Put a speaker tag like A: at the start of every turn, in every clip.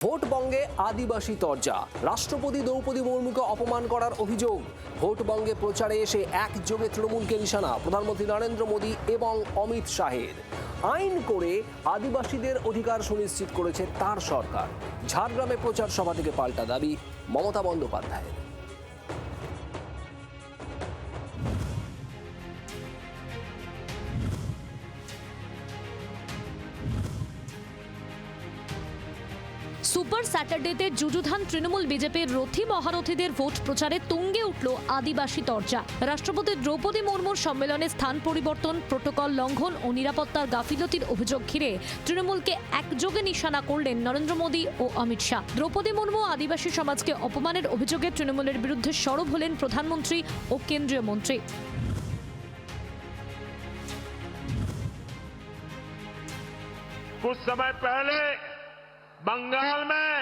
A: ভোটবঙ্গে আদিবাসী তরজা, রাষ্ট্রপতি দ্রৌপদী মুর্মুকে অপমান করার অভিযোগ। ভোটবঙ্গে প্রচারে এসে একযোগে তৃণমূলকে নিশানা প্রধানমন্ত্রী নরেন্দ্র মোদী এবং অমিত শাহের। আইন করে আদিবাসীদের অধিকার সুনিশ্চিত করেছে তার সরকার। ঝাড়গ্রামে প্রচার সভা থেকে পাল্টা দাবি মমতা বন্দ্যোপাধ্যায়ের।
B: সুপার স্যাটারডেতে যুযুধান তৃণমূল বিজেপির রথী মহারথীদের ভোট প্রচারে তুঙ্গে উঠল আদিবাসী তরজা। রাষ্ট্রপতি দ্রৌপদী মুর্মুর সম্মেলনে স্থান পরিবর্তন, প্রোটোকল লঙ্ঘন ও নিরাপত্তার গাফিলতির অভিযোগ ঘিরে তৃণমূলকে একযোগে নিশানা করলেন নরেন্দ্র মোদী ও অমিত শাহ। দ্রৌপদী মুর্মু আদিবাসী সমাজকে অপমানের অভিযোগে তৃণমূলের বিরুদ্ধে সরব হলেন প্রধানমন্ত্রী ও কেন্দ্রীয় মন্ত্রী।
C: कुछ समय पहले बंगाल में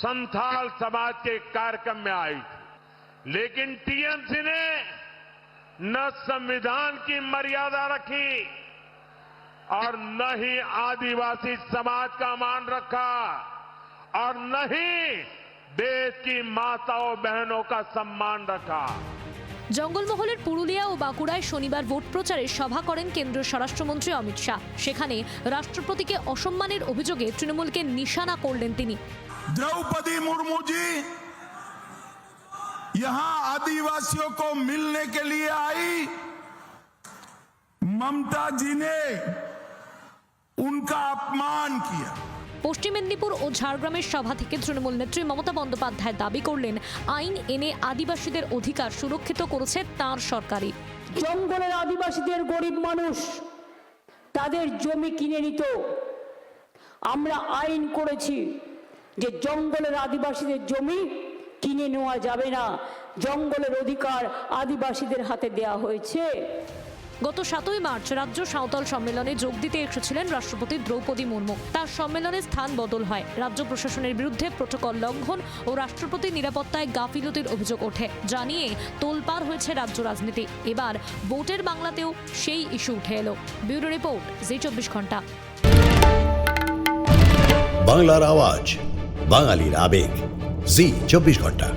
C: संथाल समाज के कार्यक्रम में आई थी, लेकिन टीएमसी ने न संविधान की मर्यादा रखी और न ही आदिवासी समाज का मान रखा और न ही देश की माताओं बहनों का सम्मान रखा।
B: জঙ্গলমহলের পুরুলিয়া ও বাঁকুড়ায় শনিবার ভোট প্রচারে সভা করেন কেন্দ্রীয় স্বরাষ্ট্রমন্ত্রী অমিত শাহ। সেখানে রাষ্ট্রপতিকে অসম্মানের অভিযোগে তৃণমূলকে নিশানা করলেন তিনি।
D: द्रौपदी मुर्मू जी यहां आदिवासियों को मिलने के लिए आई, ममता जी ने उनका अपमान किया।
B: পশ্চিম মেদিনীপুর ও ঝাড়গ্রামের সভা থেকে তৃণমূল নেত্রী মমতা বন্দ্যোপাধ্যায় দাবি করলেন, আইন এনে আদিবাসীদের অধিকার সুরক্ষিত করেছে তাঁর সরকারই।
E: জঙ্গলের আদিবাসীদের গরিব মানুষ তাদের জমি কিনে নিত। আমরা আইন করেছি যে জঙ্গলের আদিবাসীদের জমি কিনে নেওয়া যাবে না, জঙ্গলের অধিকার আদিবাসীদের হাতে দেওয়া হয়েছে।
B: গত 7ই মার্চ রাজ্য সাঁওতাল সম্মেলনে যোগ দিতে এসেছিলেন রাষ্ট্রপতি দ্রৌপদী মুর্মু। তার সম্মেলনে স্থান বদল হয়। রাজ্য প্রশাসনের বিরুদ্ধে প্রোটোকল লঙ্ঘন ও রাষ্ট্রপতি নিরাপত্তায় গাফিলতির অভিযোগ ওঠে, জানিয়ে তোলপাড় হয়েছে রাজ্য রাজনীতি। এবার ভোটের বাংলাতেও সেই ইস্যু উঠে এলো। ব্যুরো রিপোর্ট, জি24 ঘন্টা।
F: বাংলার আওয়াজ, বাঙালির আবেগ, জি24 ঘন্টা।